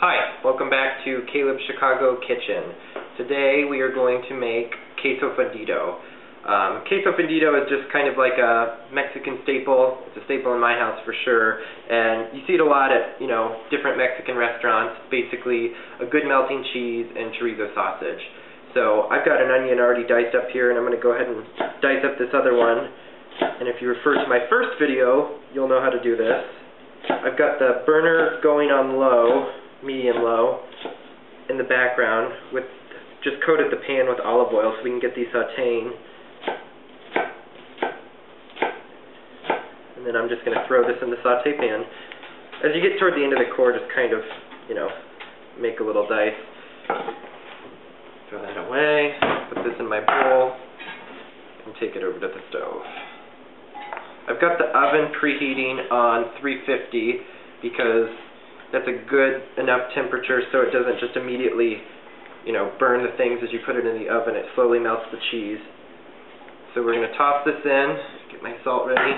Hi, welcome back to Caleb's Chicago Kitchen. Today we are going to make Queso Fundido. Queso Fundido is just kind of like a Mexican staple. It's a staple in my house for sure, and you see it a lot at, different Mexican restaurants. Basically, a good melting cheese and chorizo sausage. So I've got an onion already diced up here, and I'm going to go ahead and dice up this other one. And if you refer to my first video, you'll know how to do this. I've got the burner going on low, medium low, in the background, with just coated the pan with olive oil so we can get these sauteing. And then I'm just going to throw this in the saute pan. As you get toward the end of the core, just kind of, make a little dice. Throw that away, put this in my bowl, and take it over to the stove. I've got the oven preheating on 350 because that's a good enough temperature so it doesn't just immediately, burn the things as you put it in the oven. It slowly melts the cheese. So we're going to toss this in, get my salt ready.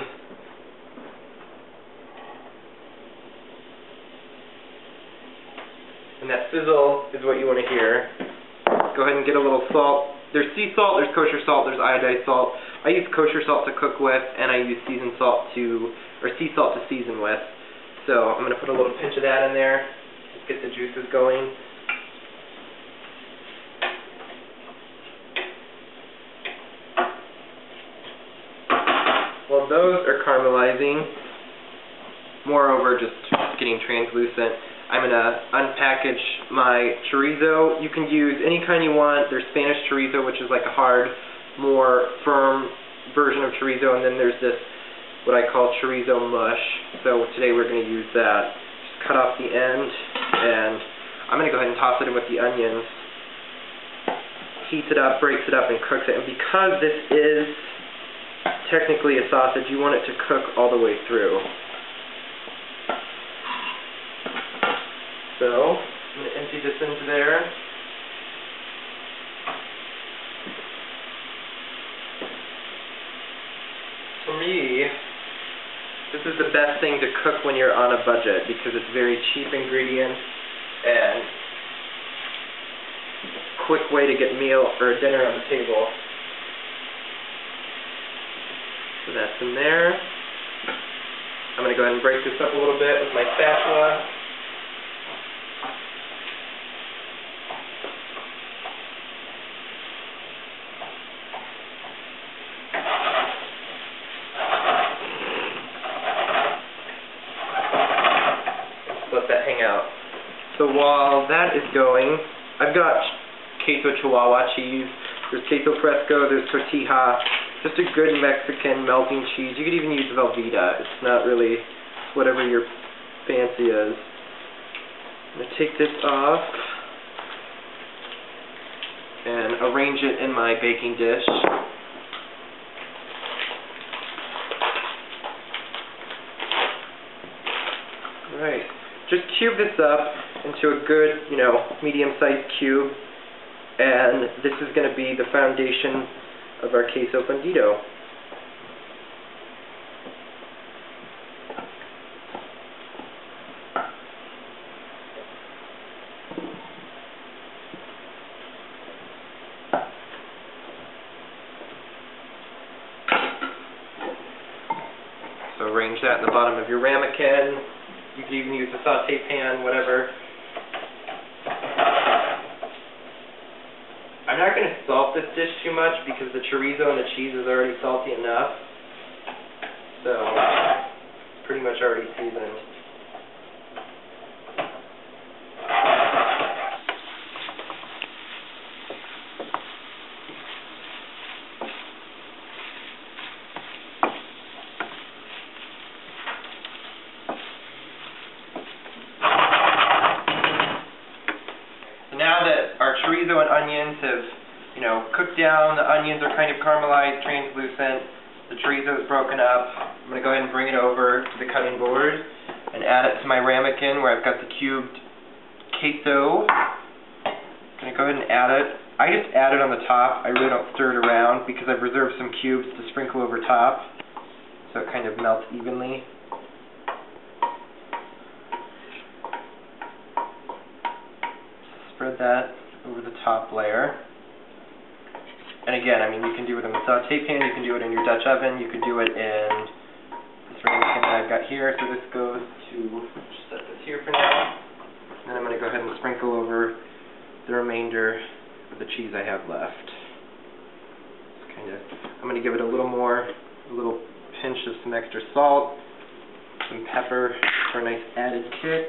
And that sizzle is what you want to hear. Go ahead and get a little salt. There's sea salt, there's kosher salt, there's iodized salt. I use kosher salt to cook with, and I use sea salt to season with. So I'm going to put a little pinch of that in there, just get the juices going. While those are caramelizing, moreover just getting translucent, I'm going to unpackage my chorizo. You can use any kind you want. There's Spanish chorizo, which is like a hard, more firm version of chorizo, and then there's this, what I call chorizo mush. So today we're going to use that. Just cut off the end, and I'm going to go ahead and toss it in with the onions. Heats it up, breaks it up, and cooks it. And because this is technically a sausage, you want it to cook all the way through. So, I'm going to empty this into there. For me, this is the best thing to cook when you're on a budget because it's very cheap ingredients and quick way to get meal or dinner on the table. So that's in there. I'm going to go ahead and break this up a little bit with my spatula. Let that hang out. So while that is going, I've got queso chihuahua cheese, there's queso fresco, there's tortilla, just a good Mexican melting cheese. You could even use Velveeta. It's not really whatever your fancy is. I'm going to take this off and arrange it in my baking dish. Alright. Just cube this up into a good, medium-sized cube, and this is going to be the foundation of our Queso Fundido. So arrange that in the bottom of your ramekin. You can even use a saute pan, whatever. I'm not going to salt this dish too much because the chorizo and the cheese is already salty enough. So, it's pretty much already seasoned. Now that our chorizo and onions have, cooked down, the onions are kind of caramelized, translucent, the chorizo is broken up, I'm going to go ahead and bring it over to the cutting board and add it to my ramekin where I've got the cubed queso. I'm going to go ahead and add it. I just add it on the top. I really don't stir it around because I've reserved some cubes to sprinkle over top so it kind of melts evenly. spread that over the top layer. And again, I mean, you can do it in the saute pan, you can do it in your Dutch oven, you can do it in this ramekin that I've got here. So this goes to, just set this here for now. And then I'm going to go ahead and sprinkle over the remainder of the cheese I have left. I'm going to give it a little pinch of some extra salt, some pepper for a nice added kick.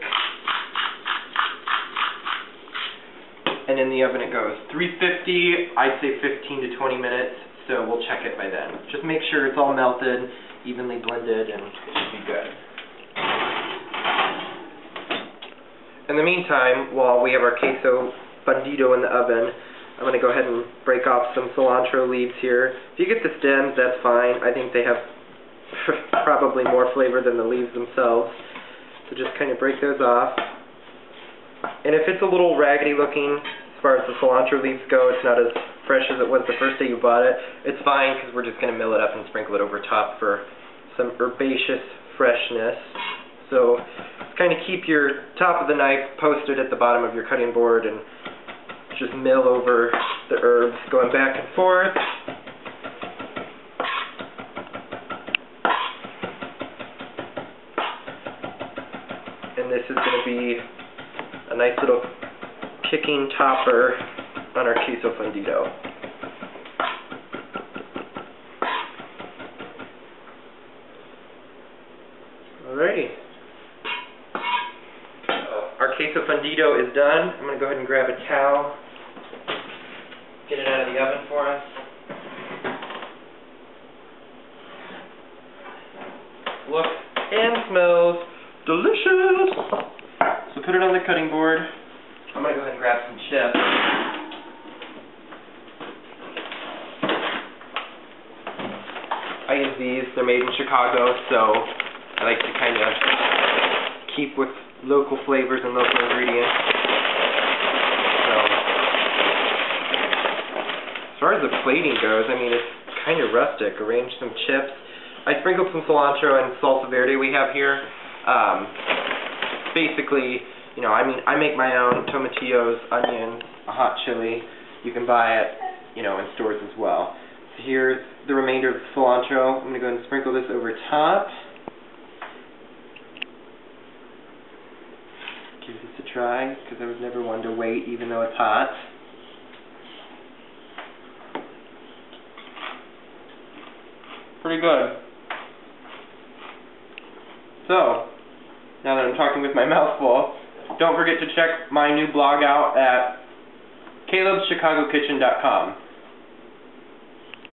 And in the oven it goes. 350, I'd say 15 to 20 minutes, so we'll check it by then. Just make sure it's all melted, evenly blended, and it should be good. In the meantime, while we have our queso fundido in the oven, I'm going to go ahead and break off some cilantro leaves here. If you get the stems, that's fine. I think they have probably more flavor than the leaves themselves. So just kind of break those off. And if it's a little raggedy looking, as far as the cilantro leaves go, it's not as fresh as it was the first day you bought it, it's fine because we're just going to mill it up and sprinkle it over top for some herbaceous freshness. So kind of keep your top of the knife posted at the bottom of your cutting board and just mill over the herbs, going back and forth. And this is going to be a nice little kicking topper on our queso fundido. Alrighty. Our queso fundido is done. I'm going to go ahead and grab a towel, get it out of the oven for us. Looks and smells delicious. So put it on the cutting board. I'm going to go ahead and grab some chips. I use these. They're made in Chicago, so I like to kind of keep with local flavors and local ingredients. So, as far as the plating goes, I mean, it's kind of rustic. Arrange some chips. I sprinkled some cilantro and salsa verde we have here. Basically, you know, I mean, I make my own tomatillos, onions, a hot chili. You can buy it, you know, in stores as well. So here's the remainder of the cilantro. I'm going to go ahead and sprinkle this over top. Give this a try, because I was never one to wait, even though it's hot. Pretty good. So, now that I'm talking with my mouth full, don't forget to check my new blog out at calebschicagokitchen.com.